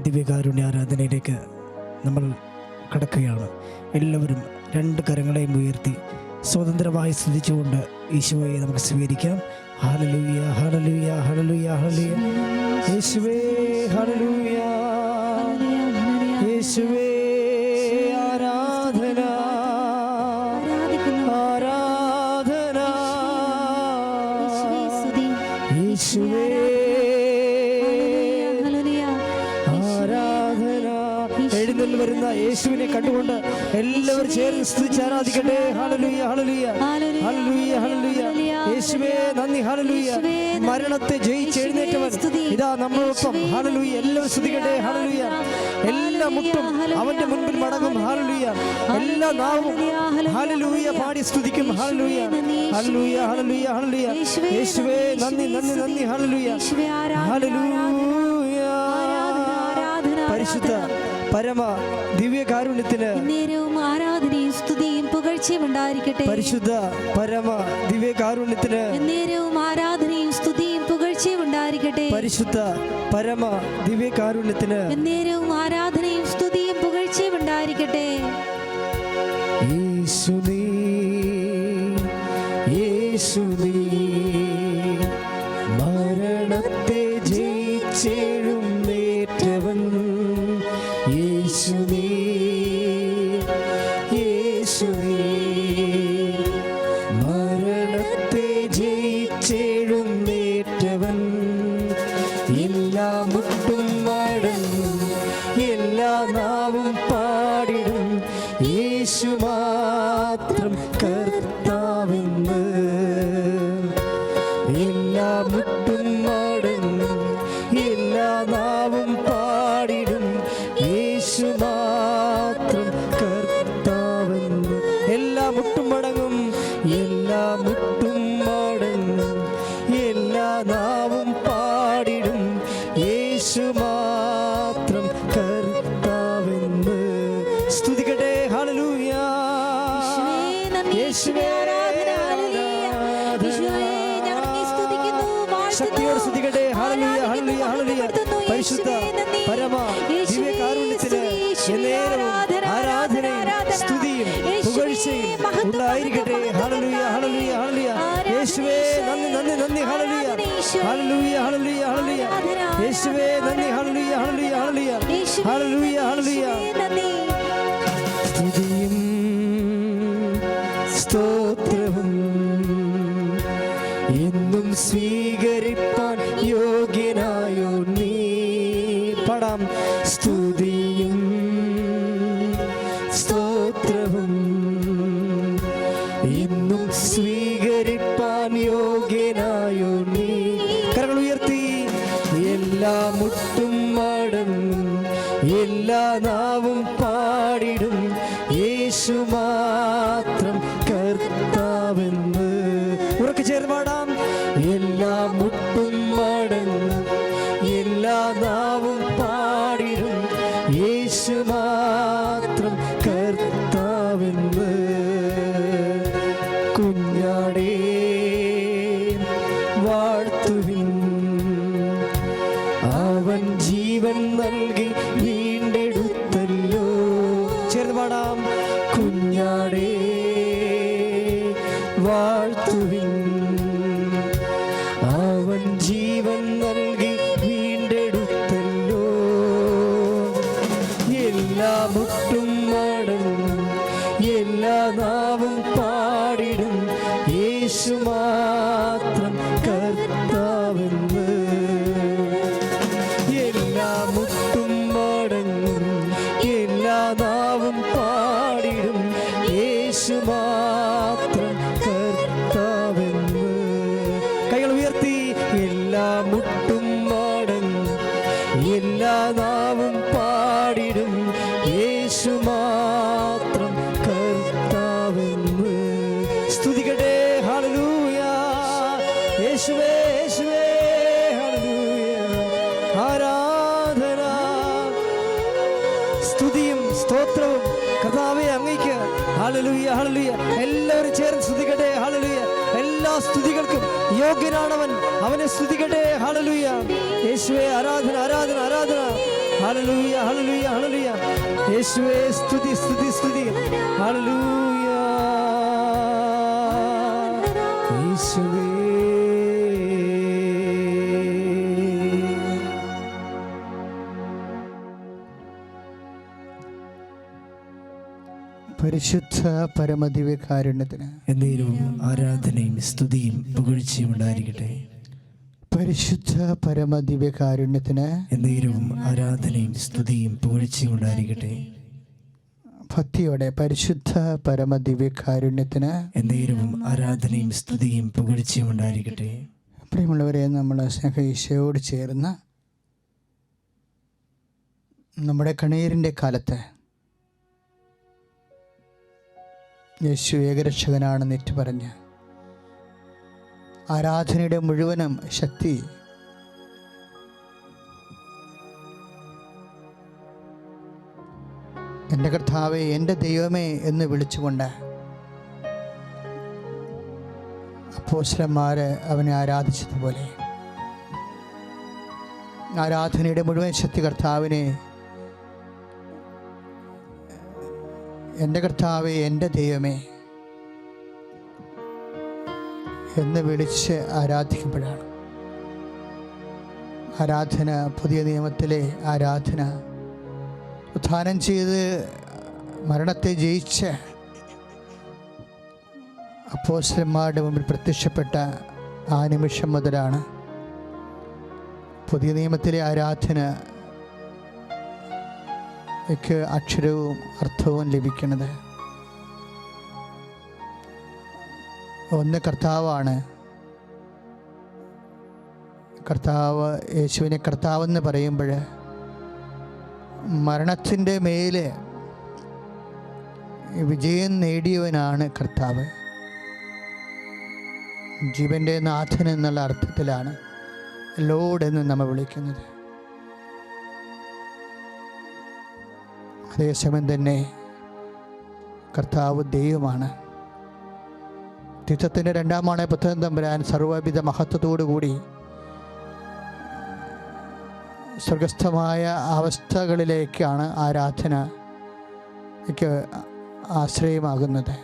ദിവ്യകാരുണ്യ ആരാധനയിലേക്ക് നമ്മൾ കടക്കുകയാണ്. എല്ലാവരും രണ്ട് കരങ്ങളെയും ഉയർത്തി സ്വതന്ത്രമായി സ്തുതിച്ചുകൊണ്ട് ഈശോയെ നമുക്ക് സ്വീകരിക്കാം. ഹല്ലേലൂയ ഹല്ലേലൂയ ഹല്ലേലൂയ ഹല്ലേലൂയ. യേശുവേ ഹല്ലേലൂയ, യേശുവേ ആരാധന ആരാധന, യേശുവേ എഴുന്നള്ളി വരുന്ന യേശുവിനെ കണ്ടുകൊണ്ട് എല്ലാവരും ചേർന്ന് സ്തുതിച്ച് ആരാധിക്കട്ടെ. ഹല്ലേലൂയ ഹല്ലേലൂയ ഹല്ലേലൂയ ഹല്ലേലൂയ. യേശുവേ നന്ദി. ഹല്ലേലൂയ. മരണത്തെ ജയിച്ച് എഴുന്നേറ്റവൻ ഇതാ നമ്മളൊപ്പം. ഹല്ലേലൂയ. എല്ലാവരും സ്തുതിക്കട്ടെ. ഹല്ലേലൂയ. എല്ലാ മുട്ടും അവന്റെ മുൻപിൽ മടങ്ങും. ഹല്ലേലൂയ. എല്ലാ നാവും ഹല്ലേലൂയ പാടി സ്തുതിക്കും. ഹല്ലേലൂയ ഹല്ലേലൂയ ഹല്ലേലൂയ ഹല്ലേലൂയ. യേശുവേ നന്ദി നന്ദി നന്ദി. ഹല്ലേലൂയ ഹല്ലേലൂയ. പരിശുദ്ധ പരമ ദിവ്യകാരുണ്യത്തിന് നേരവും ആരാധനയും സ്തുതിയും പുകഴ്ചയും ഉണ്ടായിരിക്കട്ടെ. പരിശുദ്ധ പരമ ദിവ്യകാരുണ്യത്തിന് നേരവും ആരാധനയും സ്തുതിയും പുകഴ്ചയും ഉണ്ടായിരിക്കട്ടെ. പരിശുദ്ധ പരമ ദിവ്യകാരുണ്യത്തിന് നേരവും ആരാധനയും സ്തുതിയും പുകഴ്ചയും ഉണ്ടായിരിക്കട്ടെ. യേശുവേ യേശുവേ മരണത്തെ ജയിച്ചെഴുന്നേറ്റവൻ. യേശുവേ യേശുവേ മരണത്തെ ജയിച്ചെഴുന്നേറ്റവൻ. എല്ലാ മുട്ടും മടങ്ങും, എല്ലാ നാവും പാടിടും യേശു മാത്രം കർത്താവെന്ന്. എല്ലാ മുട്ടും മടങ്ങും, എല്ലാ നാവും പാടിടും യേശു മാത്രം കർത്താവെന്ന്. എല്ലാ മുട്ടും മടങ്ങും, എല്ലാ മുട്ടും മടങ്ങും, എല്ലാ നാവും പാടിടും യേശു മാത്രം കർത്താവെന്ന്. സ്തുതിക്കട്ടെ. ഹല്ലേലൂയ. യേശുവേ ശക്തിയോട് സ്തുതിക്കട്ടെ. ഹല്ലേലൂയ ഹല്ലേലൂയ ഹല്ലേലൂയ. പരിശുദ്ധ പരമ ദിവ്യകാരുണ്യത്തിന് എന്നേരവും ആരാധനയും സ്തുതിയും പുകഴ്ചയും ഉണ്ടായിരിക്കട്ടെ. ഹല്ലേലൂയ ഹല്ലേലൂയ ഹല്ലേലൂയ. യേശുവേ നന്ദി നന്ദി നന്ദി. ഹല്ലേലൂയ ഹല്ലേലൂയ ഹല്ലേലൂയ ഹല്ലേലൂയ. യേശുവേ നന്ദി. ഹല്ലേലൂയ ഹല്ലേലൂയ ഹല്ലേലൂയ ഹല്ലേലൂയ ഹല്ലേലൂയ. സ്തുതിയും സ്തോത്രവും എന്നും സ്വീകരിപ്പാൻ യോഗ്യനായോ നീ. പടാം. സ്തുതിയും സ്തോത്രവും എന്നും സ്വീകരിപ്പാൻ യോഗ്യനായോ നീ. കരങ്ങൾ ഉയർത്തി. എല്ലാ മുട്ടും മടങ്ങും, എല്ലാ നാവും പാടിടും യേശു മാത്രം കർത്താവെന്ന്. ഉറക്കെ ചേർന്ന് പാടാം. എല്ലാ മുട്ടും മടങ്ങും, എല്ലാ നാവും പാടിടും യേശു മാത്രം കർത്താവെന്ന്. കുഞ്ഞാടേ വാഴ്ത്തുവിൻ, അവൻ ജീവൻ നൽകി വീണ്ടെടുത്തല്ലോ. ചേർന്ന് പാടാം. കുഞ്ഞാടേ വാഴ്ത്തുവിൻ, അവൻ ജീവൻ നൽകി വീണ്ടെടുത്തല്ലോ. എല്ലാ മുട്ടും മടങ്ങും, എല്ലാ നാവും പാടിടും യേശു മാത്രം കർത്താവെന്ന്. എല്ലാ മുട്ടും മടങ്ങും, എല്ലാ നാവും പാടിടും യേശു മാത്രം കർത്താവെന്ന്. കൈകൾ ഉയർത്തി. എല്ലാ മുട്ടും മടങ്ങും, എല്ലാ നാവും പാടിടും യേശു മാത്രം കർത്താവെന്ന്. സ്തുതിക്കട്ടെ. ഹല്ലേലൂയ. യേശുവേ യേശുവേ ഹല്ലേലൂയ. ആരാധന സ്തുതിയും സ്തോത്രവും കർത്താവേ അങ്ങേക്ക്. Hallelujah hallelujah. എല്ലാവരും ചേർന്ന് സ്തുതിക്കട്ടെ. ഹല്ലേലൂയ. എല്ലാ സ്തുതികൾക്കും യോഗ്യനാണവൻ. അവനെ സ്തുതിക്കട്ടെ. ഹല്ലേലൂയ. യേശുവേ ആരാധന ആരാധന ആരാധന. ഹല്ലേലൂയ ഹല്ലേലൂയ ഹല്ലേലൂയ. യേശുവേ സ്തുതി സ്തുതി സ്തുതി. ഹല്ലേലൂയ യേശുവേ. പരിശുദ്ധ പരമദിവ്യകാരുണ്യത്തിന് എന്നേരവും ആരാധനയും സ്തുതിയും പുകഴ്ചയും ഉണ്ടായിരിക്കട്ടെ. പരിശുദ്ധ പരമദിവ്യകാരുണ്യത്തിന് എന്നേരവും ആരാധനയും സ്തുതിയും പുകഴ്ചയും ഉണ്ടായിരിക്കട്ടെ. ഭക്തിയോടെ പരിശുദ്ധ പരമദിവ്യകാരുണ്യത്തിന് എന്നേരവും ആരാധനയും സ്തുതിയും പുകഴ്ചയും ഉണ്ടായിരിക്കട്ടെ. പ്രിയമുള്ളവരെ, നമ്മൾ സ്നേഹ ഈശോയോട് ചേർന്ന് നമ്മുടെ കണ്ണീരിൻ്റെ കാലത്ത് യേശു ഏകരക്ഷകനാണെന്ന് ഏറ്റുപറഞ്ഞ് ആരാധനയുടെ മുഴുവനും ശക്തി എൻ്റെ കർത്താവേ, എൻ്റെ ദൈവമേ എന്ന് വിളിച്ചുകൊണ്ട് അപ്പോസ്തലന്മാർ അവനെ ആരാധിച്ചതുപോലെ ആരാധനയുടെ മുഴുവൻ ശക്തി കർത്താവിനെ എൻ്റെ കർത്താവേ, എൻ്റെ ദൈവമേ എന്ന് വിളിച്ച് ആരാധിക്കുമ്പോഴാണ് ആരാധന, പുതിയ നിയമത്തിലെ ആരാധന, ഉത്ഥാനം ചെയ്ത് മരണത്തെ ജയിച്ച് അപ്പോസ്തലന്മാരുടെ മുമ്പിൽ പ്രത്യക്ഷപ്പെട്ട ആ നിമിഷം മുതലാണ് പുതിയ നിയമത്തിലെ ആരാധന ക്ക് അക്ഷരവും അർത്ഥവും ലഭിക്കുന്നത്. ഒന്ന് കർത്താവാണ്. കർത്താവ്, യേശുവിനെ കർത്താവെന്ന് പറയുമ്പോൾ മരണത്തിൻ്റെ മേലെ വിജയം നേടിയവനാണ് കർത്താവ്. ജീവൻ്റെ നാഥൻ എന്നുള്ള അർത്ഥത്തിലാണ് ലോർഡ് എന്ന് നമ്മൾ വിളിക്കുന്നത്. അതേസമയം തന്നെ കർത്താവ് ദൈവമാണ്. തിത്തത്തിൻ്റെ 2-ാം പുത്രൻ തമ്പുരാൻ സർവ്വവിധ മഹത്വത്തോടുകൂടി സ്വർഗസ്ഥമായ അവസ്ഥകളിലേക്കാണ് ആരാധനയ്ക്ക് ആശ്രയമാകുന്നത്.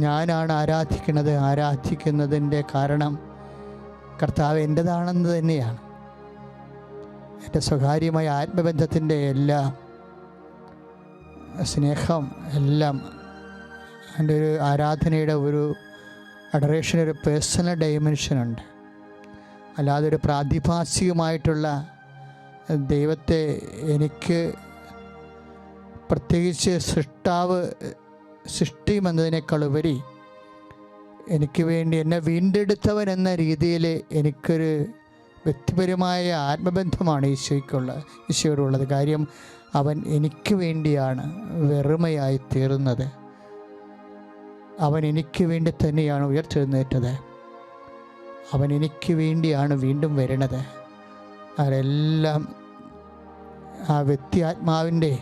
ഞാനാണ് ആരാധിക്കുന്നതിൻ്റെ കാരണം കർത്താവ് എൻ്റെതാണെന്ന് തന്നെയാണ്. എൻ്റെ സ്വകാര്യമായ ആത്മബന്ധത്തിൻ്റെ എല്ലാ സ്നേഹം എല്ലാം എൻ്റെ ഒരു ആരാധനയുടെ ഒരു അഡറേഷൻ, ഒരു പേഴ്സണൽ ഡൈമെൻഷനുണ്ട്. അല്ലാതെ ഒരു പ്രാതിഭാസികമായിട്ടുള്ള ദൈവത്തെ എനിക്ക് പ്രത്യേകിച്ച് സൃഷ്ടിയുമെന്നതിനേക്കാളുപരി എനിക്ക് വേണ്ടി എന്നെ വീണ്ടെടുത്തവൻ എന്ന രീതിയിൽ എനിക്കൊരു വ്യക്തിപരമായ ആത്മബന്ധമാണ് ഈശോയോടുള്ളത്. കാര്യം അവൻ എനിക്ക് വേണ്ടിയാണ് വെറുമയായി തീർന്നത്. അവൻ എനിക്ക് വേണ്ടി തന്നെയാണ് ഉയർത്തെഴുന്നേറ്റത്. അവൻ എനിക്ക് വേണ്ടിയാണ് വീണ്ടും വരുന്നത്. അതെല്ലാം ആ വ്യക്തി ആത്മാവിൻ്റെ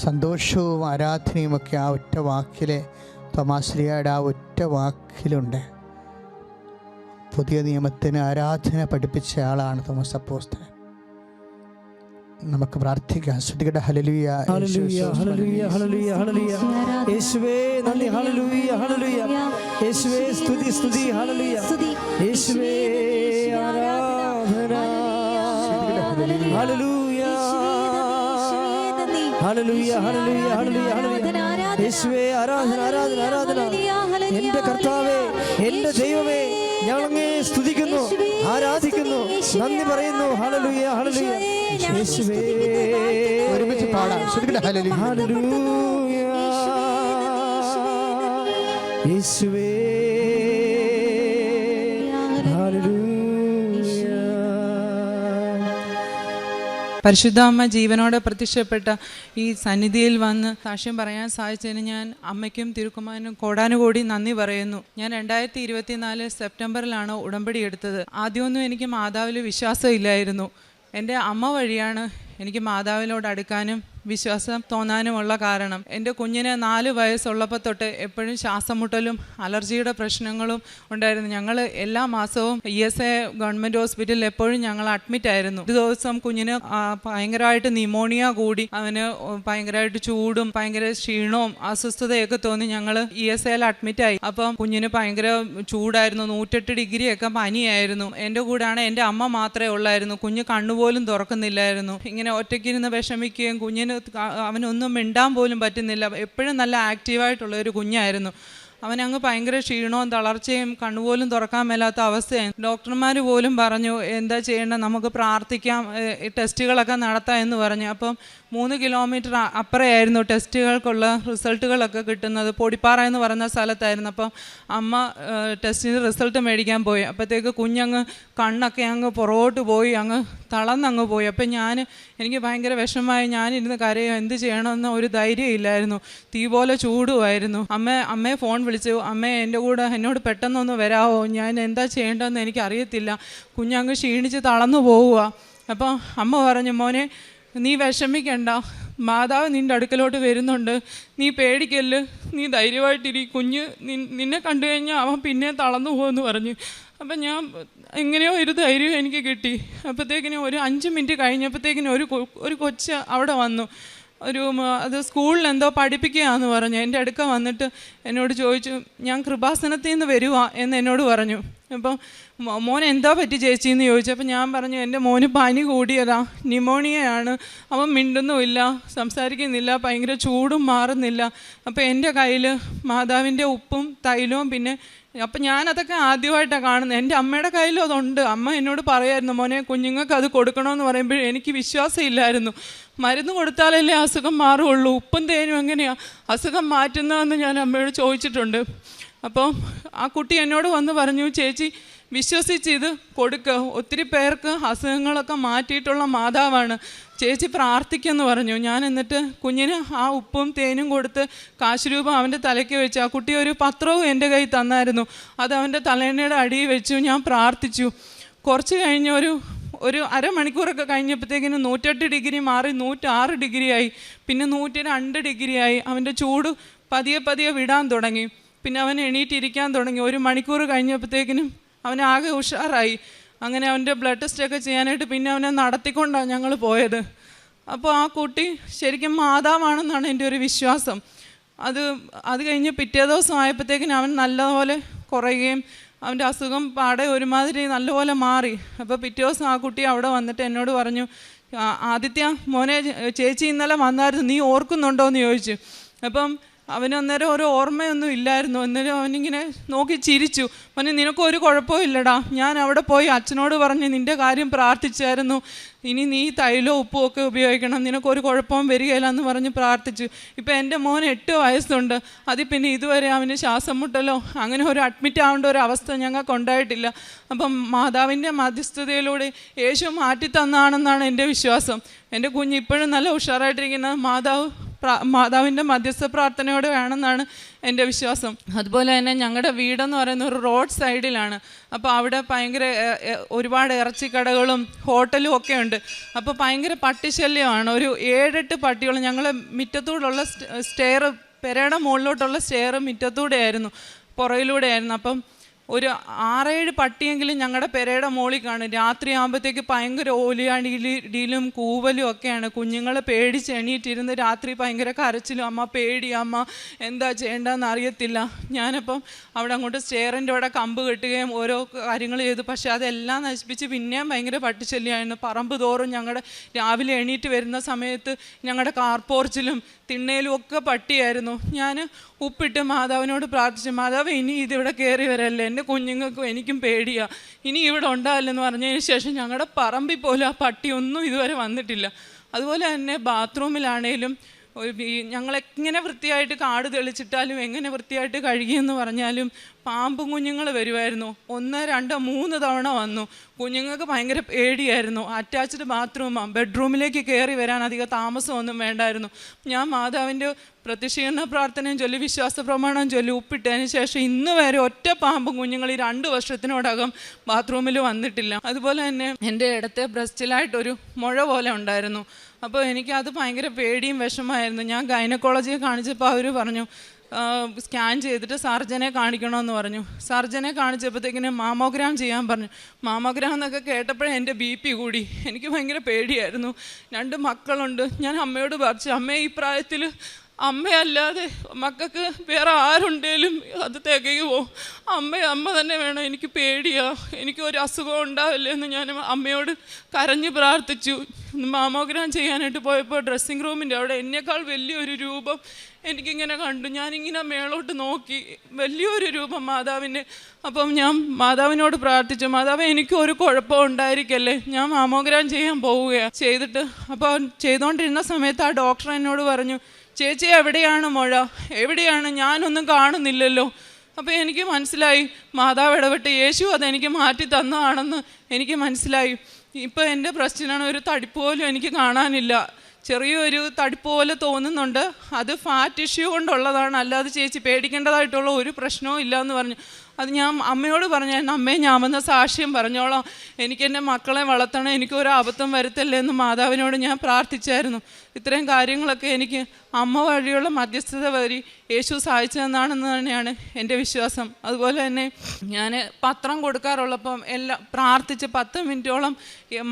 സന്തോഷവും ആരാധനയുമൊക്കെ ആ ഒറ്റ വാക്കിലെ തോമാശ്ലീഹയുടെ ആ ഒറ്റ വാക്കിലുണ്ട്. പുതിയ നിയമത്തിന് ആരാധന പഠിപ്പിച്ച ആളാണ് തോമസ് അപ്പോസ്തലൻ. നമുക്ക് പ്രാർത്ഥിക്കാം. സ്തുതിക്കട്ടെ. ഹല്ലേലൂയ ഹല്ലേലൂയ ഹല്ലേലൂയ ഹല്ലേലൂയ ഹല്ലേലൂയ. യേശുവേ നന്ദി. ഹല്ലേലൂയ ഹല്ലേലൂയ. യേശുവേ സ്തുതി സ്തുതി. ഹല്ലേലൂയ. യേശുവേ ആരാധന. ഹല്ലേലൂയ ഹല്ലേലൂയ ഹല്ലേലൂയ ഹല്ലേലൂയ ഹല്ലേലൂയ. യേശുവേ ആരാധന ആരാധന ആരാധന. എൻ്റെ കർത്താവേ, എൻ്റെ ദൈവമേ, ഞങ്ങളങ്ങേ സ്തുതിക്കുന്നു, ആരാധിക്കുന്നു, നന്ദി പറയുന്നു. ഹല്ലേലൂയ ഹല്ലേലൂയ. യേശുവേ ഒരുമിച്ച് പാടാം. ഹല്ലേലൂയ യേശുവേ പരിശുദ്ധാമ്മ ജീവനോടെ പ്രത്യക്ഷപ്പെട്ട ഈ സന്നിധിയിൽ വന്ന് സാക്ഷ്യം പറയാൻ സാധിച്ചതിന് ഞാൻ അമ്മയ്ക്കും തിരുക്കുമാരനും കോടാനുകോടി നന്ദി പറയുന്നു. ഞാൻ 2024 സെപ്റ്റംബറിലാണ് ഉടമ്പടി എടുത്തത്. ആദ്യമൊന്നും എനിക്ക് മാതാവിൽ വിശ്വാസം ഇല്ലായിരുന്നു. എൻ്റെ അമ്മ വഴിയാണ് എനിക്ക് മാതാവിനോട് അടുക്കാനും വിശ്വാസം തോന്നാനുമുള്ള കാരണം, എൻ്റെ കുഞ്ഞിന് 4 വയസ്സുള്ളപ്പോൾ തൊട്ട് എപ്പോഴും ശ്വാസം മുട്ടലും അലർജിയുടെ പ്രശ്നങ്ങളും ഉണ്ടായിരുന്നു. ഞങ്ങൾ എല്ലാ മാസവും ESA ഗവൺമെൻറ് ഹോസ്പിറ്റലിൽ എപ്പോഴും ഞങ്ങൾ അഡ്മിറ്റ് ആയിരുന്നു. ഒരു ദിവസം കുഞ്ഞിന് ഭയങ്കരമായിട്ട് നിമോണിയ കൂടി, അവന് ഭയങ്കരമായിട്ട് ചൂടും ഭയങ്കര ക്ഷീണവും അസ്വസ്ഥതയൊക്കെ തോന്നി ഞങ്ങൾ ESAയിൽ അഡ്മിറ്റായി. അപ്പം കുഞ്ഞിന് ഭയങ്കര ചൂടായിരുന്നു, 108 ഡിഗ്രിയൊക്കെ പനിയായിരുന്നു. എൻ്റെ കൂടെയാണ് എൻ്റെ അമ്മ മാത്രമേ ഉള്ളായിരുന്നു. കുഞ്ഞ് കണ്ണുപോലും തുറക്കുന്നില്ലായിരുന്നു. ഇങ്ങനെ ഒറ്റയ്ക്കിരുന്ന് വിഷമിക്കുകയും കുഞ്ഞിന് അവനൊന്നും മിണ്ടാൻ പോലും പറ്റുന്നില്ല. എപ്പോഴും നല്ല ആക്റ്റീവായിട്ടുള്ള ഒരു കുഞ്ഞായിരുന്നു. അവനങ്ങ് ഭയങ്കര ക്ഷീണവും തളർച്ചയും കണ്ണുപോലും തുറക്കാൻ മേലാത്ത അവസ്ഥയാണ്. ഡോക്ടർമാർ പോലും പറഞ്ഞു എന്താ ചെയ്യേണ്ടത്, നമുക്ക് പ്രാർത്ഥിക്കാം, ടെസ്റ്റുകളൊക്കെ നടത്താം എന്ന് പറഞ്ഞു. അപ്പം 3 കിലോമീറ്റർ അപ്പുറമായിരുന്നു ടെസ്റ്റുകൾക്കുള്ള റിസൾട്ടുകളൊക്കെ കിട്ടുന്നത്. പൊടിപ്പാറ എന്ന് പറയുന്ന സ്ഥലത്തായിരുന്നു. അപ്പം അമ്മ ടെസ്റ്റിന് റിസൾട്ട് മേടിക്കാൻ പോയി. അപ്പോഴത്തേക്ക് കുഞ്ഞങ്ങ് കണ്ണൊക്കെ അങ്ങ് പുറകോട്ട് പോയി, അങ്ങ് തളർന്നങ്ങ് പോയി. അപ്പം എനിക്ക് ഭയങ്കര വിഷമമായി. ഞാനിരുന്ന് കരയോ, എന്ത് ചെയ്യണമെന്ന് ഒരു ധൈര്യം ഇല്ലായിരുന്നു. തീ പോലെ ചൂടുമായിരുന്നു. അമ്മയെ ഫോൺ വിളിച്ചു, അമ്മേ എന്നോട് പെട്ടെന്നൊന്ന് വരാമോ, ഞാൻ എന്താ ചെയ്യേണ്ടതെന്ന് എനിക്കറിയത്തില്ല, കുഞ്ഞങ്ങ് ക്ഷീണിച്ച് തളർന്നു പോവുക. അപ്പോൾ അമ്മ പറഞ്ഞു, മോനെ നീ വിഷമിക്കണ്ട, മാതാവ് നിൻ്റെ അടുക്കലോട്ട് വരുന്നുണ്ട്, നീ പേടിക്കല്ല്, നീ ധൈര്യമായിട്ടിരി, കുഞ്ഞ് നിന്നെ കണ്ടു കഴിഞ്ഞാൽ അവൻ പിന്നെ തളർന്നു പോകുമെന്ന് പറഞ്ഞു. അപ്പം ഞാൻ എങ്ങനെയോ ഒരു ധൈര്യം എനിക്ക് കിട്ടി. അപ്പോഴത്തേക്കിനും ഒരു 5 മിനിറ്റ് കഴിഞ്ഞപ്പോഴത്തേക്കിനും ഒരു കൊച്ച് അവിടെ വന്നു. അത് സ്കൂളിൽ എന്തോ പഠിപ്പിക്കുകയാണെന്ന് പറഞ്ഞു. എൻ്റെ അടുക്ക വന്നിട്ട് എന്നോട് ചോദിച്ചു, ഞാൻ കൃപാസനത്തിൽ നിന്ന് വരുവാ എന്ന് എന്നോട് പറഞ്ഞു. അപ്പം മോൻ എന്താ പറ്റി ചേച്ചി എന്ന് ചോദിച്ചു. അപ്പം ഞാൻ പറഞ്ഞു, എൻ്റെ മോന് പനി കൂടിയതാ, ന്യൂമോണിയയാണ്, അവൻ മിണ്ടുന്നുമില്ല, സംസാരിക്കുന്നില്ല, ഭയങ്കര ചൂടും മാറുന്നില്ല. അപ്പം എൻ്റെ കയ്യിൽ മാതാവിൻ്റെ ഉപ്പും തൈലവും പിന്നെ അപ്പം ഞാനതൊക്കെ ആദ്യമായിട്ടാണ് കാണുന്നത്. എൻ്റെ അമ്മയുടെ കയ്യിലും അതുണ്ട്. അമ്മ എന്നോട് പറയായിരുന്നു, മോനെ കുഞ്ഞുങ്ങൾക്ക് അത് കൊടുക്കണമെന്ന് പറയുമ്പോൾ എനിക്ക് വിശ്വാസം ഇല്ലായിരുന്നു. മരുന്ന് കൊടുത്താലല്ലേ അസുഖം മാറുള്ളൂ, ഉപ്പും തേനും എങ്ങനെയാണ് അസുഖം മാറ്റുന്നതെന്ന് ഞാൻ അമ്മയോട് ചോദിച്ചിട്ടുണ്ട്. അപ്പോൾ ആ കുട്ടി എന്നോട് വന്ന് പറഞ്ഞു, ചേച്ചി വിശ്വസിച്ച് ഇത് കൊടുക്കുക, ഒത്തിരി പേർക്ക് അസുഖങ്ങളൊക്കെ മാറ്റിയിട്ടുള്ള മാതാവാണ്, ചേച്ചി പ്രാർത്ഥിക്കുമെന്ന് പറഞ്ഞു. ഞാൻ എന്നിട്ട് കുഞ്ഞിന് ആ ഉപ്പും തേനും കൊടുത്ത് കാശ് രൂപ അവൻ്റെ തലയ്ക്ക് വെച്ച്, ആ കുട്ടി ഒരു പത്രവും എൻ്റെ കയ്യിൽ തന്നായിരുന്നു, അത് അവൻ്റെ തലേണയുടെ അടിയിൽ വെച്ചു. ഞാൻ പ്രാർത്ഥിച്ചു. കുറച്ച് കഴിഞ്ഞ് ഒരു അരമണിക്കൂറൊക്കെ കഴിഞ്ഞപ്പോഴത്തേക്കിനും 108 ഡിഗ്രി മാറി 106 ഡിഗ്രിയായി, പിന്നെ 102 ഡിഗ്രിയായി. അവൻ്റെ ചൂട് പതിയെ വിടാൻ തുടങ്ങി. പിന്നെ അവൻ എണീറ്റിരിക്കാൻ തുടങ്ങി. 1 മണിക്കൂർ കഴിഞ്ഞപ്പോഴത്തേക്കിനും അവനാകെ ഉഷാറായി. അങ്ങനെ അവൻ്റെ ബ്ലഡ് ടെസ്റ്റൊക്കെ ചെയ്യാനായിട്ട് പിന്നെ അവനെ നടത്തിക്കൊണ്ടാണ് ഞങ്ങൾ പോയത്. അപ്പോൾ ആ കുട്ടി ശരിക്കും മാതാവാണെന്നാണ് എൻ്റെ ഒരു വിശ്വാസം. അത് കഴിഞ്ഞ് പിറ്റേ ദിവസം ആയപ്പോഴത്തേക്കിനും അവൻ നല്ലപോലെ കുറയുകയും അവൻ്റെ അസുഖം പാടെ ഒരുമാതിരി നല്ലപോലെ മാറി. അപ്പോൾ പിറ്റേ ദിവസം ആ കുട്ടി അവിടെ വന്നിട്ട് എന്നോട് പറഞ്ഞു, ആദിത്യ മോനെ, ചേച്ചി ഇന്നലെ വന്നായിരുന്നു, നീ ഓർക്കുന്നുണ്ടോ എന്ന് ചോദിച്ചു. അപ്പം അവനന്നേരം ഒരു ഓർമ്മയൊന്നും ഇല്ലായിരുന്നു. അന്നേരം അവനിങ്ങനെ നോക്കി ചിരിച്ചു. മോനെ നിനക്കൊരു കുഴപ്പവും ഇല്ലടാ, ഞാൻ അവിടെ പോയി അച്ഛനോട് പറഞ്ഞ് നിൻ്റെ കാര്യം പ്രാർത്ഥിച്ചായിരുന്നു, ഇനി നീ തൈലവും ഉപ്പും ഒക്കെ ഉപയോഗിക്കണം, നിനക്കൊരു കുഴപ്പവും വരികയില്ല എന്ന് പറഞ്ഞ് പ്രാർത്ഥിച്ചു. ഇപ്പം എൻ്റെ മോൻ 8 വയസ്സുണ്ട്. അതിൽ പിന്നെ ഇതുവരെ അവന് ശ്വാസം മുട്ടലോ അങ്ങനെ ഒരു അഡ്മിറ്റ് ആവേണ്ട ഒരു അവസ്ഥ ഞങ്ങൾക്ക് ഉണ്ടായിട്ടില്ല. അപ്പം മാതാവിൻ്റെ മധ്യസ്ഥതയിലൂടെ യേശു മാറ്റിത്തന്നാണെന്നാണ് എൻ്റെ വിശ്വാസം. എൻ്റെ കുഞ്ഞ് ഇപ്പോഴും നല്ല ഉഷാറായിട്ടിരിക്കുന്നത് മാതാവിൻ്റെ മധ്യസ്ഥ പ്രാർത്ഥനയോടെ വേണമെന്നാണ് എൻ്റെ വിശ്വാസം. അതുപോലെ തന്നെ ഞങ്ങളുടെ വീടെന്ന് പറയുന്ന ഒരു റോഡ് സൈഡിലാണ്. അപ്പോൾ അവിടെ ഭയങ്കര ഒരുപാട് ഇറച്ചിക്കടകളും ഹോട്ടലും ഒക്കെ ഉണ്ട്. അപ്പോൾ ഭയങ്കര പട്ടിശല്യമാണ്. ഒരു 7-8 പട്ടികൾ ഞങ്ങളെ മുറ്റത്തൂടുള്ള സ്റ്റെയർ, പെരയുടെ മുകളിലോട്ടുള്ള സ്റ്റെയർ മുറ്റത്തൂടെ ആയിരുന്നു, പുറയിലൂടെ ആയിരുന്നു. അപ്പം ഒരു 6-7 പട്ടിയെങ്കിലും ഞങ്ങളുടെ പെരയുടെ മുകളിൽ കാണും. രാത്രി ആകുമ്പോഴത്തേക്ക് ഭയങ്കര ഓലിയാടിയിലും കൂവലും ഒക്കെയാണ്. കുഞ്ഞുങ്ങൾ പേടിച്ച് എണീറ്റിരുന്ന് രാത്രി ഭയങ്കര കരച്ചിലും, അമ്മ പേടി, അമ്മ എന്താ ചെയ്യേണ്ടതെന്ന് അറിയത്തില്ല. ഞാനപ്പം അവിടെ അങ്ങോട്ട് സ്റ്റെയറിൻ്റെ അവിടെ കമ്പ് കെട്ടുകയും ഓരോ കാര്യങ്ങൾ ചെയ്തു. പക്ഷേ അതെല്ലാം നശിപ്പിച്ച് പിന്നെയും ഭയങ്കര പട്ടിശല്യമായിരുന്നു. പറമ്പ് തോറും ഞങ്ങളുടെ രാവിലെ എണീറ്റ് വരുന്ന സമയത്ത് ഞങ്ങളുടെ കാർപോർച്ചിലും തിണ്ണയിലും ഒക്കെ പട്ടിയായിരുന്നു. ഞാൻ ഉപ്പിട്ട് മാതാവിനോട് പ്രാർത്ഥിച്ചു, മാതാവ് ഇനി ഇതിവിടെ കയറി വരല്ലേ, എൻ്റെ കുഞ്ഞുങ്ങൾക്കും എനിക്കും പേടിയാണ്, ഇനി ഇവിടെ ഉണ്ടാവില്ലെന്ന് പറഞ്ഞതിന് ശേഷം ഞങ്ങളുടെ പറമ്പിൽ പോലും ആ പട്ടിയൊന്നും ഇതുവരെ വന്നിട്ടില്ല. അതുപോലെ തന്നെ ബാത്റൂമിലാണേലും ഞങ്ങളെങ്ങനെ വൃത്തിയായിട്ട് കാട് തെളിച്ചിട്ടാലും എങ്ങനെ വൃത്തിയായിട്ട് കഴുകിയെന്ന് പറഞ്ഞാലും പാമ്പും കുഞ്ഞുങ്ങൾ വരുമായിരുന്നു. 1, 2, 3 തവണ വന്നു. കുഞ്ഞുങ്ങൾക്ക് ഭയങ്കര പേടിയായിരുന്നു. അറ്റാച്ച്ഡ് ബാത്റൂമാണ്, ബെഡ്റൂമിലേക്ക് കയറി വരാൻ അധികം താമസമൊന്നും വേണ്ടായിരുന്നു. ഞാൻ മാതാവിൻ്റെ പ്രത്യക്ഷീകരണ പ്രാർത്ഥനയും ചൊല്ലി വിശ്വാസ പ്രമാണം ചൊല്ലി ഉപ്പിട്ടതിന് ശേഷം ഇന്ന് വരെ ഒറ്റ പാമ്പും കുഞ്ഞുങ്ങൾ ഈ 2 വർഷത്തിനോടകം ബാത്റൂമിൽ വന്നിട്ടില്ല. അതുപോലെ തന്നെ എൻ്റെ ഇടത്തെ ബ്രസ്റ്റിലായിട്ടൊരു മുഴ പോലെ ഉണ്ടായിരുന്നു. അപ്പോൾ എനിക്കത് ഭയങ്കര പേടിയും വിഷമമായിരുന്നു. ഞാൻ ഗൈനക്കോളജിയെ കാണിച്ചപ്പോൾ അവർ പറഞ്ഞു സ്കാൻ ചെയ്തിട്ട് സർജനെ കാണിക്കണമെന്ന് പറഞ്ഞു. സർജനെ കാണിച്ചപ്പോഴത്തേക്കിന് മാമോഗ്രാം ചെയ്യാൻ പറഞ്ഞു. മാമോഗ്രാം എന്നൊക്കെ കേട്ടപ്പോഴേ എൻ്റെ BP കൂടി. എനിക്ക് ഭയങ്കര പേടിയായിരുന്നു. 2 മക്കളുണ്ട്. ഞാൻ അമ്മയോട് പറഞ്ഞു, അമ്മേ ഈ പ്രായത്തിൽ അമ്മയല്ലാതെ മക്കൾക്ക് വേറെ ആരുണ്ടേലും അത് തികയുമോ? അമ്മ തന്നെ വേണം, എനിക്ക് പേടിയാ, എനിക്ക് ഒരു അസുഖം ഉണ്ടാവില്ലേ എന്ന് ഞാൻ അമ്മയോട് കരഞ്ഞ് പ്രാർത്ഥിച്ചു. മാമോഗ്രാം ചെയ്യാനായിട്ട് പോയപ്പോൾ ഡ്രസ്സിങ് റൂമിൻ്റെ അവിടെ എന്നേക്കാൾ വലിയൊരു രൂപം എനിക്കിങ്ങനെ കണ്ടു. ഞാനിങ്ങനെ മേളോട്ട് നോക്കി, വലിയൊരു രൂപം മാതാവിൻ്റെ. അപ്പം ഞാൻ മാതാവിനോട് പ്രാർത്ഥിച്ചു, മാതാവ് എനിക്കൊരു കുഴപ്പം ഉണ്ടായിരിക്കല്ലേ, ഞാൻ മാമോഗ്രാം ചെയ്യാൻ പോവുകയാണ്. ചെയ്തിട്ട് അപ്പോൾ ചെയ്തുകൊണ്ടിരുന്ന സമയത്ത് ആ ഡോക്ടർ എന്നോട് പറഞ്ഞു, ചേച്ചി എവിടെയാണ് മുഴ, എവിടെയാണ്, ഞാനൊന്നും കാണുന്നില്ലല്ലോ. അപ്പോൾ എനിക്ക് മനസ്സിലായി മാതാവ് ഇടപെട്ട് യേശു അതെനിക്ക് മാറ്റി തന്നതാണെന്ന് എനിക്ക് മനസ്സിലായി. ഇപ്പോൾ എൻ്റെ പ്രശ്നമാണ്, ഒരു തടിപ്പ് പോലും എനിക്ക് കാണാനില്ല. ചെറിയൊരു തടിപ്പ് പോലെ തോന്നുന്നുണ്ട്, അത് ഫാറ്റ് ഇഷ്യൂ കൊണ്ടുള്ളതാണ്, അല്ലാതെ ചേച്ചി പേടിക്കേണ്ടതായിട്ടുള്ള ഒരു പ്രശ്നവും ഇല്ല എന്ന് പറഞ്ഞു. അത് ഞാൻ അമ്മയോട് പറഞ്ഞായിരുന്നു, അമ്മയെ ഞാൻ വന്ന സാക്ഷ്യം പറഞ്ഞോളാം, എനിക്കെൻ്റെ മക്കളെ വളർത്തണം, എനിക്കൊരു അബദ്ധം വരുത്തല്ലേ എന്ന് മാതാവിനോട് ഞാൻ പ്രാർത്ഥിച്ചായിരുന്നു. ഇത്രയും കാര്യങ്ങളൊക്കെ എനിക്ക് അമ്മ വഴിയുള്ള മധ്യസ്ഥത വഴി യേശു സഹായിച്ചതെന്നാണെന്ന് തന്നെയാണ് എൻ്റെ വിശ്വാസം. അതുപോലെ തന്നെ ഞാൻ പത്രം കൊടുക്കാറുള്ളപ്പം എല്ലാം പ്രാർത്ഥിച്ച് 10 മിനിറ്റോളം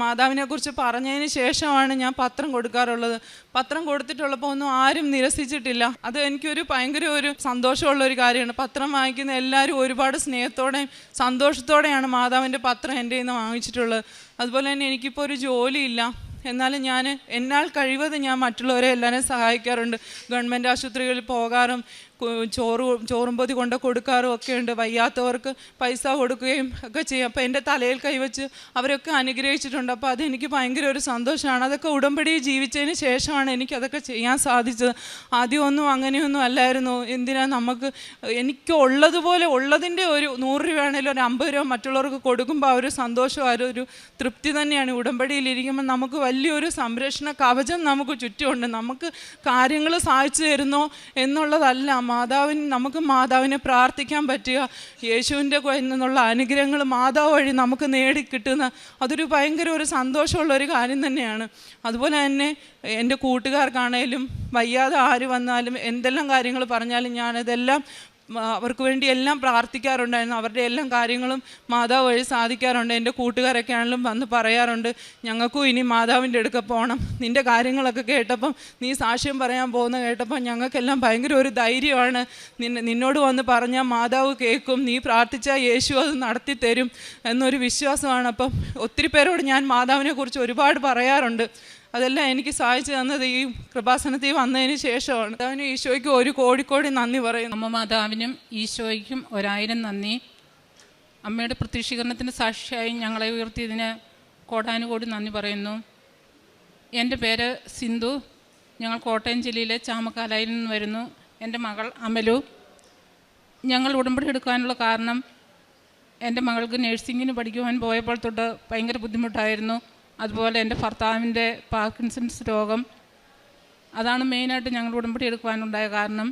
മാതാവിനെക്കുറിച്ച് പറഞ്ഞതിന് ശേഷമാണ് ഞാൻ പത്രം കൊടുക്കാറുള്ളത്. പത്രം കൊടുത്തിട്ടുള്ളപ്പോൾ ഒന്നും ആരും നിരസിച്ചിട്ടില്ല. അത് എനിക്കൊരു ഭയങ്കര ഒരു സന്തോഷമുള്ളൊരു കാര്യമാണ്. പത്രം വാങ്ങിക്കുന്ന എല്ലാവരും ഒരുപാട് സ്നേഹത്തോടെയും സന്തോഷത്തോടെയാണ് മാതാവിൻ്റെ പത്രം എൻ്റെ നിന്ന് വാങ്ങിച്ചിട്ടുള്ളത്. അതുപോലെ തന്നെ എനിക്കിപ്പോൾ ഒരു ജോലിയില്ല, എന്നാലും എന്നാൽ കഴിവത് ഞാൻ മറ്റുള്ളവരെ എല്ലാവരെയും സഹായിക്കാറുണ്ട്. ഗവൺമെൻറ് ആശുപത്രികളിൽ പോകാറും ചോറും പൊതി കൊണ്ട് കൊടുക്കാറും ഒക്കെ ഉണ്ട്. വയ്യാത്തവർക്ക് പൈസ കൊടുക്കുകയും ഒക്കെ ചെയ്യും. അപ്പോൾ എൻ്റെ തലയിൽ കൈവച്ച് അവരൊക്കെ അനുഗ്രഹിച്ചിട്ടുണ്ട്. അപ്പോൾ അതെനിക്ക് ഭയങ്കര ഒരു സന്തോഷമാണ്. അതൊക്കെ ഉടമ്പടി ജീവിച്ചതിന് ശേഷമാണ് എനിക്കതൊക്കെ ചെയ്യാൻ സാധിച്ചത്. ആദ്യമൊന്നും അങ്ങനെയൊന്നും അല്ലായിരുന്നു. എന്തിനാ എനിക്ക് ഉള്ളതുപോലെ ഉള്ളതിൻ്റെ ഒരു 100 രൂപയാണെങ്കിലും ഒരു 50 രൂപ മറ്റുള്ളവർക്ക് കൊടുക്കുമ്പോൾ ആ ഒരു സന്തോഷം, ആ ഒരു തൃപ്തി തന്നെയാണ്. ഉടമ്പടിയിലിരിക്കുമ്പോൾ നമുക്ക് വലിയൊരു സംരക്ഷണ കവചം നമുക്ക് ചുറ്റുമുണ്ട്. നമുക്ക് കാര്യങ്ങൾ സാധിച്ചു തരുന്നോ എന്നുള്ളതല്ല, നമുക്ക് മാതാവിനെ പ്രാർത്ഥിക്കാൻ പറ്റുക, യേശുവിൻ്റെ നിന്നുള്ള അനുഗ്രഹങ്ങൾ മാതാവ് വഴി നമുക്ക് നേടിക്കിട്ടുന്ന അതൊരു ഭയങ്കര ഒരു സന്തോഷമുള്ളൊരു കാര്യം തന്നെയാണ്. അതുപോലെ തന്നെ എൻ്റെ കൂട്ടുകാർക്കാണേലും വയ്യാതെ ആര് വന്നാലും എന്തെല്ലാം കാര്യങ്ങൾ പറഞ്ഞാലും ഞാനതെല്ലാം അവർക്ക് വേണ്ടി എല്ലാം പ്രാർത്ഥിക്കാറുണ്ടായിരുന്നു. അവരുടെ എല്ലാം കാര്യങ്ങളും മാതാവ് വഴി സാധിക്കാറുണ്ട്. എൻ്റെ കൂട്ടുകാരൊക്കെ ആണെങ്കിലും വന്ന് പറയാറുണ്ട്, ഞങ്ങൾക്കും ഇനി മാതാവിൻ്റെ അടുക്ക പോകണം, നിൻ്റെ കാര്യങ്ങളൊക്കെ കേട്ടപ്പം, നീ സാക്ഷ്യം പറയാൻ പോകുന്ന കേട്ടപ്പം ഞങ്ങൾക്കെല്ലാം ഭയങ്കര ഒരു ധൈര്യമാണ്. നിന്നോട് വന്ന് പറഞ്ഞാൽ മാതാവ് കേൾക്കും, നീ പ്രാർത്ഥിച്ചാൽ യേശു അത് നടത്തി തരും എന്നൊരു വിശ്വാസമാണ്. അപ്പം ഒത്തിരി പേരോട് ഞാൻ മാതാവിനെക്കുറിച്ച് ഒരുപാട് പറയാറുണ്ട്. അതെല്ലാം എനിക്ക് സഹായിച്ചു തന്നത് ഈ കൃപാസനത്തിൽ വന്നതിന് ശേഷമാണ്. മാതാവിനും ഈശോയ്ക്കും 1 കോടി നന്ദി പറയുന്നു. അമ്മ മാതാവിനും ഈശോയ്ക്കും 1000 നന്ദി. അമ്മയുടെ പ്രത്യക്ഷീകരണത്തിന് സാക്ഷിയായി ഞങ്ങളെ ഉയർത്തിയതിന് കോടാനുകോടി നന്ദി പറയുന്നു. എൻ്റെ പേര് സിന്ധു. ഞങ്ങൾ കോട്ടയം ജില്ലയിലെ ചാമക്കാലയിൽ നിന്ന് വരുന്നു. എൻ്റെ മകൾ അമലു. ഞങ്ങൾ ഉടമ്പടി എടുക്കാനുള്ള കാരണം, എൻ്റെ മകൾക്ക് നഴ്സിങ്ങിന് പഠിക്കുവാൻ പോയപ്പോൾ തൊട്ട് ഭയങ്കര ബുദ്ധിമുട്ടായിരുന്നു. അതുപോലെ എൻ്റെ ഭർത്താവിൻ്റെ പാർക്കിൻസൺസ് രോഗം, അതാണ് മെയിനായിട്ട് ഞങ്ങൾ ഉടമ്പടി എടുക്കുവാനുണ്ടായ കാരണം.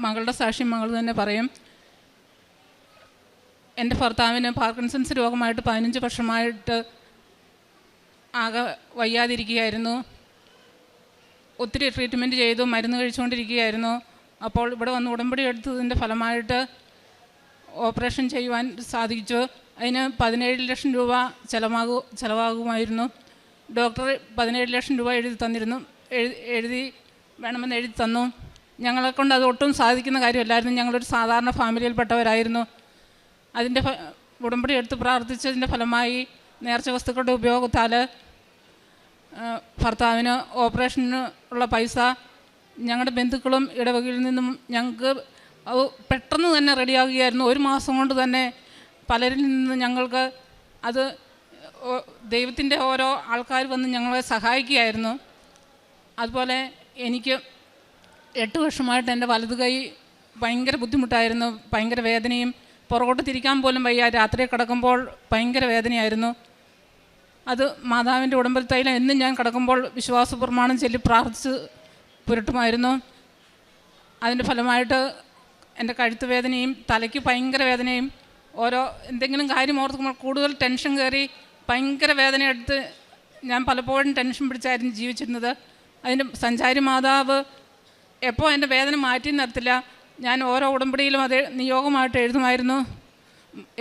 മകളുടെ സാക്ഷ്യം മകൾ തന്നെ പറയും. എൻ്റെ ഭർത്താവിന് പാർക്കിൻസൺസ് രോഗമായിട്ട് 15 വർഷമായിട്ട് ആകെ വയ്യാതിരിക്കുകയായിരുന്നു. ഒത്തിരി ട്രീറ്റ്മെൻറ്റ് ചെയ്തു, മരുന്ന് കഴിച്ചുകൊണ്ടിരിക്കുകയായിരുന്നു. അപ്പോൾ ഇവിടെ വന്ന് ഉടമ്പടി എടുത്തതിൻ്റെ ഫലമായിട്ട് ഓപ്പറേഷൻ ചെയ്യുവാൻ സാധിച്ചു. അതിന് 17 ലക്ഷം രൂപ ചിലവാകുമായിരുന്നു. ഡോക്ടർ 17 ലക്ഷം രൂപ വേണമെന്ന് എഴുതി തന്നു. ഞങ്ങളെക്കൊണ്ട് അത് ഒട്ടും സാധിക്കുന്ന കാര്യമല്ലായിരുന്നു. ഞങ്ങളൊരു സാധാരണ ഫാമിലിയിൽപ്പെട്ടവരായിരുന്നു. അതിൻ്റെ ഉടമ്പടി എടുത്ത് പ്രാർത്ഥിച്ചതിൻ്റെ ഫലമായി നേർച്ച വസ്തുക്കളുടെ ഉപയോഗത്താൽ ഭർത്താവിന് ഓപ്പറേഷന് ഉള്ള പൈസ ഞങ്ങളുടെ ബന്ധുക്കളും ഇടവകയിൽ നിന്നും ഞങ്ങൾക്ക് പെട്ടെന്ന് തന്നെ റെഡിയാകുകയായിരുന്നു. 1 മാസം കൊണ്ട് തന്നെ പലരിൽ നിന്ന് ഞങ്ങൾക്ക് അത് ദൈവത്തിൻ്റെ ഓരോ ആൾക്കാർ വന്ന് ഞങ്ങളെ സഹായിക്കുകയായിരുന്നു. അതുപോലെ എനിക്ക് 8 വർഷമായിട്ട് എൻ്റെ വലതു കൈ ഭയങ്കര ബുദ്ധിമുട്ടായിരുന്നു, ഭയങ്കര വേദനയും, പുറകോട്ട് തിരിക്കാൻ പോലും വയ്യ. രാത്രി കിടക്കുമ്പോൾ ഭയങ്കര വേദനയായിരുന്നു. അത് മാതാവിൻ്റെ ഉടമ്പൽ തൈലം എന്നും ഞാൻ കിടക്കുമ്പോൾ വിശ്വാസ പ്രമാണം ചൊല്ലി പ്രാർത്ഥിച്ച് പുരട്ടുമായിരുന്നു. അതിൻ്റെ ഫലമായിട്ട് എൻ്റെ കഴുത്ത് വേദനയും തലയ്ക്ക് ഭയങ്കര വേദനയും, എന്തെങ്കിലും കാര്യം ഓർക്കുമ്പോൾ കൂടുതൽ ടെൻഷൻ കയറി ഭയങ്കര വേദന എടുത്ത് ഞാൻ പലപ്പോഴും ടെൻഷൻ പിടിച്ചായിരുന്നു ജീവിച്ചിരുന്നത്. അതിൻ്റെ സഞ്ചാരി മാതാവ് എപ്പോൾ എൻ്റെ വേദന മാറ്റി നിർത്തില്ല. ഞാൻ ഓരോ ഉടമ്പടിയിലും അത് നിയോഗമായിട്ട് എഴുതുമായിരുന്നു.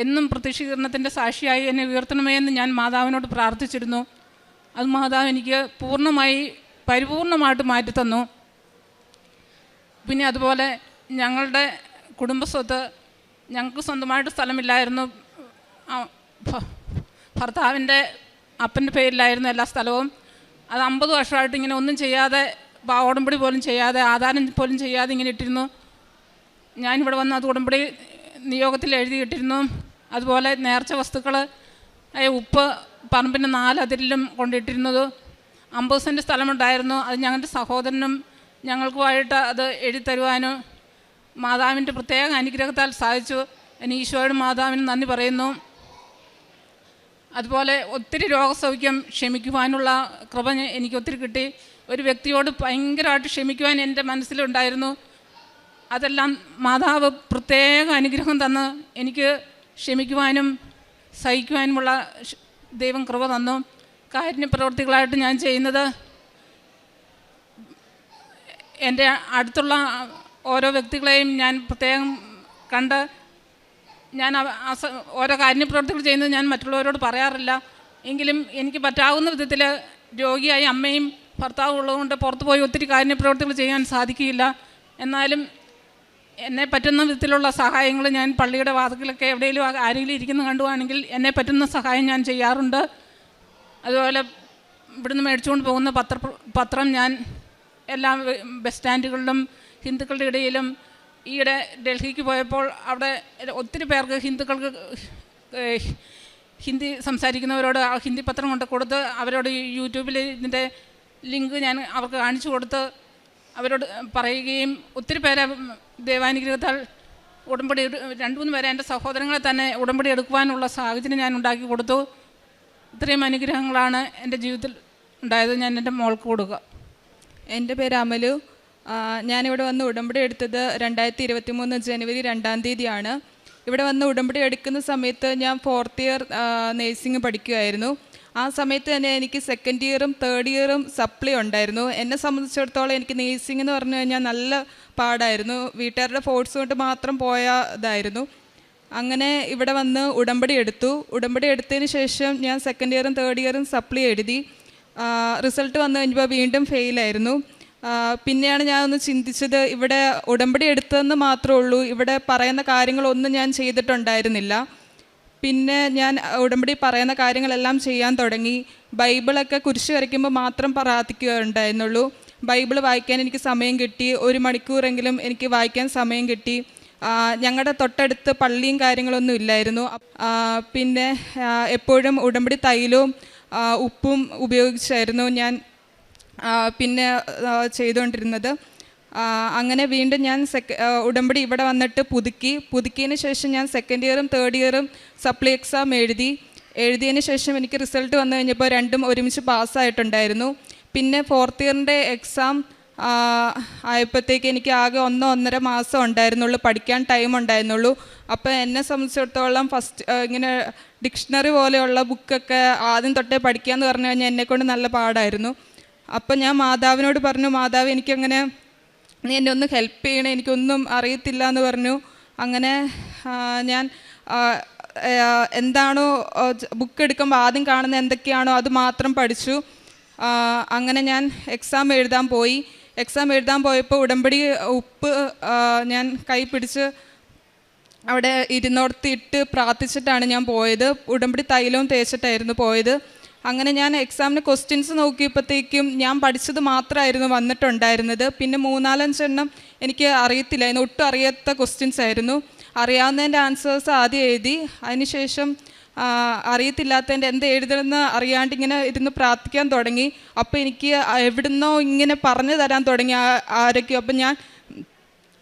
എന്നും പ്രത്യക്ഷീകരണത്തിൻ്റെ സാക്ഷിയായി എന്നെ ഉയർത്തണമേ എന്ന് ഞാൻ മാതാവിനോട് പ്രാർത്ഥിച്ചിരുന്നു. അത് മാതാവ് എനിക്ക് പരിപൂർണമായിട്ട് മാറ്റിത്തന്നു. പിന്നെ അതുപോലെ ഞങ്ങളുടെ കുടുംബസ്വത്ത്, ഞങ്ങൾക്ക് സ്വന്തമായിട്ട് സ്ഥലമില്ലായിരുന്നു. ഭർത്താവിൻ്റെ അപ്പൻ്റെ പേരിലായിരുന്നു എല്ലാ സ്ഥലവും. അത് 50 വർഷമായിട്ട് ഇങ്ങനെ ഒന്നും ചെയ്യാതെ, ഉടമ്പടി പോലും ചെയ്യാതെ, ആധാരം പോലും ചെയ്യാതെ ഇങ്ങനെ ഇട്ടിരുന്നു. ഞാനിവിടെ വന്ന് അത് ഉടമ്പടി നിയോഗത്തിൽ എഴുതിയിട്ടിരുന്നു. അതുപോലെ നേർച്ച വസ്തുക്കൾ, ഉപ്പ് പറമ്പിൻ്റെ 4 അതിരിലും കൊണ്ടിട്ടിരുന്നത്. 50 സെൻറ്റ് സ്ഥലമുണ്ടായിരുന്നു. അത് ഞങ്ങളുടെ സഹോദരനും ഞങ്ങൾക്കുമായിട്ട് അത് എഴുതി തരുവാനും മാതാവിൻ്റെ പ്രത്യേക അനുഗ്രഹത്താൽ സാധിച്ചു. ഇനി ഈശോയുടെ മാതാവിന് നന്ദി പറയുന്നു. അതുപോലെ ഒത്തിരി രോഗസൗഖ്യം ക്ഷമിക്കുവാനുള്ള കൃപ എനിക്ക് ഒത്തിരി കിട്ടി. ഒരു വ്യക്തിയോട് ഭയങ്കരമായിട്ട് ക്ഷമിക്കുവാൻ എൻ്റെ മനസ്സിലുണ്ടായിരുന്നു. അതെല്ലാം മാതാവ് പ്രത്യേക അനുഗ്രഹം തന്ന് എനിക്ക് ക്ഷമിക്കുവാനും സഹിക്കുവാനുമുള്ള ദൈവം കൃപ തന്നു. കാരുണ്യപ്രവർത്തികളായിട്ട് ഞാൻ ചെയ്യുന്നത്, എൻ്റെ അടുത്തുള്ള ഓരോ വ്യക്തികളെയും ഞാൻ പ്രത്യേകം കണ്ട് ഞാൻ ഓരോ കാരുണ്യപ്രവർത്തികൾ ചെയ്യുന്നത് ഞാൻ മറ്റുള്ളവരോട് പറയാറില്ല. എങ്കിലും എനിക്ക് പറ്റാവുന്ന വിധത്തിൽ രോഗിയായി അമ്മയും ഭർത്താവും ഉള്ളതുകൊണ്ട് പുറത്തു പോയി ഒത്തിരി കാരുണ്യപ്രവർത്തികൾ ചെയ്യാൻ സാധിക്കില്ല. എന്നാലും എന്നെ പറ്റുന്ന വിധത്തിലുള്ള സഹായങ്ങൾ ഞാൻ പള്ളിയുടെ വാതിക്കലൊക്കെ എവിടെയെങ്കിലും ആരെങ്കിലും ഇരിക്കുന്ന കണ്ടുവാണെങ്കിൽ എന്നെ പറ്റുന്ന സഹായം ഞാൻ ചെയ്യാറുണ്ട്. അതുപോലെ ഇവിടുന്ന് മേടിച്ചുകൊണ്ട് പോകുന്ന പത്രം ഞാൻ എല്ലാ ബസ് സ്റ്റാൻഡുകളിലും ഹിന്ദുക്കളുടെ ഇടയിലും, ഈയിടെ ഡൽഹിക്ക് പോയപ്പോൾ അവിടെ ഒത്തിരി പേർക്ക് ഹിന്ദി സംസാരിക്കുന്നവരോട് ആ ഹിന്ദി പത്രം കൊണ്ട് കൊടുത്ത് അവരോട് യൂട്യൂബിൽ ഇതിൻ്റെ ലിങ്ക് ഞാൻ അവർക്ക് കാണിച്ചു കൊടുത്ത് അവരോട് പറയുകയും ഒത്തിരി പേരെ ദൈവാനുഗ്രഹത്താൽ ഉടമ്പടി 2-3 പേരെ എൻ്റെ സഹോദരങ്ങളെ തന്നെ ഉടമ്പടി എടുക്കുവാനുള്ള സാഹചര്യം ഞാൻ ഉണ്ടാക്കി കൊടുത്തു. ഇത്രയും അനുഗ്രഹങ്ങളാണ് എൻ്റെ ജീവിതത്തിൽ ഉണ്ടായത്. ഞാൻ എൻ്റെ മോൾക്ക് കൊടുക്കുക. എൻ്റെ പേര് അമലു. ഞാനിവിടെ വന്ന് ഉടമ്പടി എടുത്തത് 2023 ജനുവരി 2-ാം തീയതിയാണ്. ഇവിടെ വന്ന് ഉടമ്പടി എടുക്കുന്ന സമയത്ത് ഞാൻ 4th ഇയർ നേഴ്സിംഗ് പഠിക്കുമായിരുന്നു. ആ സമയത്ത് തന്നെ എനിക്ക് 2nd ഇയറും 3rd ഇയറും സപ്ലി ഉണ്ടായിരുന്നു. എന്നെ സംബന്ധിച്ചിടത്തോളം എനിക്ക് നേഴ്സിംഗ് എന്ന് പറഞ്ഞു കഴിഞ്ഞാൽ നല്ല പാടായിരുന്നു. വീട്ടുകാരുടെ ഫോഴ്സ് കൊണ്ട് മാത്രം പോയതായിരുന്നു. അങ്ങനെ ഇവിടെ വന്ന് ഉടമ്പടി എടുത്തു. ഉടമ്പടി എടുത്തതിന് ശേഷം ഞാൻ 2nd ഇയറും 3rd ഇയറും സപ്ലി എഴുതി. റിസൾട്ട് വന്നു കഴിഞ്ഞപ്പോൾ വീണ്ടും ഫെയിലായിരുന്നു. പിന്നെയാണ് ഞാനൊന്ന് ചിന്തിച്ചത്, ഇവിടെ ഉടമ്പടി എടുത്തതെന്ന് മാത്രമേ ഉള്ളൂ, ഇവിടെ പറയുന്ന കാര്യങ്ങളൊന്നും ഞാൻ ചെയ്തിട്ടുണ്ടായിരുന്നില്ല. പിന്നെ ഞാൻ ഉടമ്പടി പറയുന്ന കാര്യങ്ങളെല്ലാം ചെയ്യാൻ തുടങ്ങി. ബൈബിളൊക്കെ കുരിശ് വരയ്ക്കുമ്പോൾ മാത്രം പ്രാർത്ഥിക്കുകയുണ്ടായിരുന്നുള്ളൂ. ബൈബിൾ വായിക്കാൻ എനിക്ക് സമയം കിട്ടി. 1 മണിക്കൂറെങ്കിലും എനിക്ക് വായിക്കാൻ സമയം കിട്ടി. ഞങ്ങളുടെ തൊട്ടടുത്ത് പള്ളിയും കാര്യങ്ങളൊന്നും ഇല്ലായിരുന്നു. പിന്നെ എപ്പോഴും ഉടമ്പടി തൈലവും ഉപ്പും ഉപയോഗിച്ചായിരുന്നു ഞാൻ പിന്നെ ചെയ്തുകൊണ്ടിരുന്നത്. അങ്ങനെ വീണ്ടും ഞാൻ ഉടമ്പടി ഇവിടെ വന്നിട്ട് പുതുക്കിയതിന് ശേഷം ഞാൻ 2nd ഇയറും 3rd ഇയറും സപ്ലി എക്സാം എഴുതിയതിന് ശേഷം എനിക്ക് റിസൾട്ട് വന്നു കഴിഞ്ഞപ്പോൾ 2ഉം ഒരുമിച്ച് പാസ്സായിട്ടുണ്ടായിരുന്നു. പിന്നെ 4th ഇയറിൻ്റെ എക്സാം ആയപ്പോഴത്തേക്ക് എനിക്ക് ആകെ 1-1.5 മാസം ഉണ്ടായിരുന്നുള്ളൂ, പഠിക്കാൻ ടൈം ഉണ്ടായിരുന്നുള്ളൂ. അപ്പോൾ എന്നെ സംബന്ധിച്ചിടത്തോളം ഫസ്റ്റ് ഇങ്ങനെ ഡിക്ഷണറി പോലെയുള്ള ബുക്കൊക്കെ ആദ്യം തൊട്ടേ പഠിക്കാമെന്ന് പറഞ്ഞു കഴിഞ്ഞാൽ എന്നെക്കൊണ്ട് നല്ല പാടായിരുന്നു. അപ്പം ഞാൻ മാതാവിനോട് പറഞ്ഞു, മാതാവ് എനിക്കങ്ങനെ നീ എന്നെ ഒന്ന് ഹെൽപ്പ് ചെയ്യണേ, എനിക്കൊന്നും അറിയത്തില്ല എന്ന് പറഞ്ഞു. അങ്ങനെ ഞാൻ എന്താണോ ബുക്ക് എടുക്കുമ്പോൾ ആദ്യം കാണുന്ന എന്തൊക്കെയാണോ അത് മാത്രം പഠിച്ചു. അങ്ങനെ ഞാൻ എക്സാം എഴുതാൻ പോയപ്പോൾ ഉടമ്പടി ഉപ്പ് ഞാൻ കൈ പിടിച്ച് അവിടെ ഇരുന്നോടത്തിട്ട് പ്രാർത്ഥിച്ചിട്ടാണ് ഞാൻ പോയത്. ഉടമ്പടി തൈലവും തേച്ചിട്ടായിരുന്നു പോയത്. അങ്ങനെ ഞാൻ എക്സാമിന് ക്വസ്റ്റ്യൻസ് നോക്കിയപ്പോഴത്തേക്കും ഞാൻ പഠിച്ചത് മാത്രമായിരുന്നു വന്നിട്ടുണ്ടായിരുന്നത്. പിന്നെ 3-4 എണ്ണം എനിക്ക് അറിയത്തില്ലായിരുന്നു, ഒട്ടും അറിയാത്ത ക്വസ്റ്റ്യൻസ് ആയിരുന്നു. അറിയാവുന്നതിൻ്റെ ആൻസേഴ്സ് ആദ്യം എഴുതി. അതിനുശേഷം അറിയത്തില്ലാത്തതിൻ്റെ എന്ത് എഴുതണമെന്ന് അറിയാണ്ട് ഇങ്ങനെ ഇരുന്ന് പ്രാർത്ഥിക്കാൻ തുടങ്ങി. അപ്പോൾ എനിക്ക് എവിടുന്നോ ഇങ്ങനെ പറഞ്ഞു തരാൻ തുടങ്ങി ആരൊക്കെയോ. അപ്പം ഞാൻ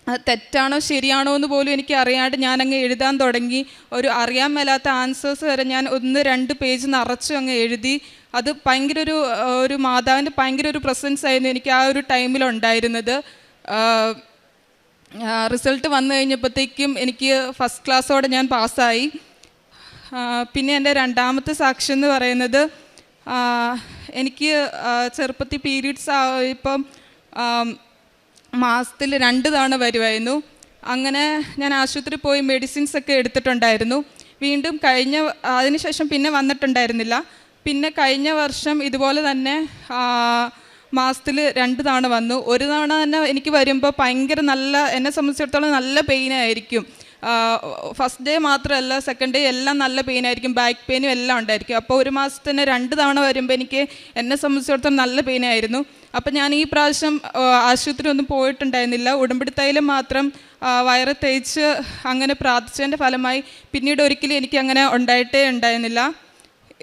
അത് തെറ്റാണോ ശരിയാണോ എന്ന് പോലും എനിക്ക് അറിയാണ്ട് ഞാനങ്ങ് എഴുതാൻ തുടങ്ങി. ഒരു അറിയാൻ മേലാത്ത ആൻസേഴ്സ് വരെ ഞാൻ 1-2 പേജ് നിറച്ചു അങ്ങ് എഴുതി. അത് ഭയങ്കര ഒരു മാതാവിൻ്റെ ഭയങ്കര ഒരു പ്രസൻസ് ആയിരുന്നു എനിക്ക് ആ ഒരു ടൈമിലുണ്ടായിരുന്നത്. റിസൾട്ട് വന്നു കഴിഞ്ഞപ്പോഴത്തേക്കും എനിക്ക് ഫസ്റ്റ് ക്ലാസ്സോടെ ഞാൻ പാസ്സായി. പിന്നെ എൻ്റെ രണ്ടാമത്തെ സാക്ഷ്യം എന്ന് പറയുന്നത്, എനിക്ക് ചെറുപ്പത്തിൽ പീരീഡ്സ് ഇപ്പം മാസത്തിൽ 2 തവണ വരുമായിരുന്നു. അങ്ങനെ ഞാൻ ആശുപത്രി പോയി മെഡിസിൻസ് ഒക്കെ എടുത്തിട്ടുണ്ടായിരുന്നു. വീണ്ടും അതിനുശേഷം പിന്നെ വന്നിട്ടുണ്ടായിരുന്നില്ല. പിന്നെ കഴിഞ്ഞ വർഷം ഇതുപോലെ തന്നെ മാസത്തിൽ 2 തവണ വന്നു. ഒരു തവണ തന്നെ എനിക്ക് വരുമ്പോൾ ഭയങ്കര എന്നെ സംബന്ധിച്ചിടത്തോളം നല്ല പെയിനായിരിക്കും. ഫസ്റ്റ് ഡേ മാത്രമല്ല, സെക്കൻഡ് ഡേ എല്ലാം നല്ല പെയിനായിരിക്കും, ബാക്ക് പെയിനും എല്ലാം ഉണ്ടായിരിക്കും. അപ്പോൾ ഒരു മാസത്തിന് 2 തവണ വരുമ്പോൾ എന്നെ സംബന്ധിച്ചിടത്തോളം നല്ല പെയിനായിരുന്നു. അപ്പം ഞാൻ ഈ പ്രാവശ്യം ആശുപത്രി ഒന്നും പോയിട്ടുണ്ടായിരുന്നില്ല. ഉടമ്പടി തൈലം മാത്രം വയറ് തേച്ച് അങ്ങനെ പ്രാർത്ഥിച്ചതിൻ്റെ ഫലമായി പിന്നീട് ഒരിക്കലും എനിക്ക് അങ്ങനെ ഉണ്ടായിട്ടേ ഉണ്ടായിരുന്നില്ല.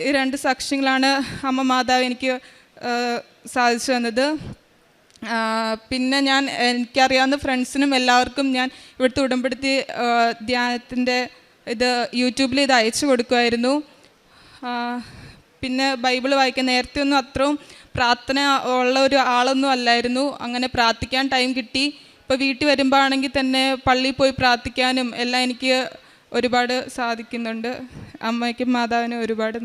ഈ 2 സാക്ഷ്യങ്ങളാണ് അമ്മ മാതാവ് എനിക്ക് സാധിച്ചു തന്നത്. പിന്നെ എനിക്കറിയാവുന്ന ഫ്രണ്ട്സിനും എല്ലാവർക്കും ഞാൻ ഇവിടുത്തെ ഉടമ്പടി ധ്യാനത്തിൻ്റെ യൂട്യൂബിൽ അയച്ചു കൊടുക്കുമായിരുന്നു. പിന്നെ ബൈബിൾ വായിക്കാൻ നേരത്തെ ഒന്നും അത്രയും പ്രാർത്ഥന ഉള്ള ഒരു ആളൊന്നും അല്ലായിരുന്നു. അങ്ങനെ പ്രാർത്ഥിക്കാൻ ടൈം കിട്ടി. ഇപ്പോൾ വീട്ടിൽ വരുമ്പോൾ ആണെങ്കിൽ തന്നെ പള്ളിയിൽ പോയി പ്രാർത്ഥിക്കാനും എല്ലാം എനിക്ക് ഒരുപാട് സാധിക്കുന്നുണ്ട്. അമ്മയ്ക്കും മാതാവിനും ഒരുപാട്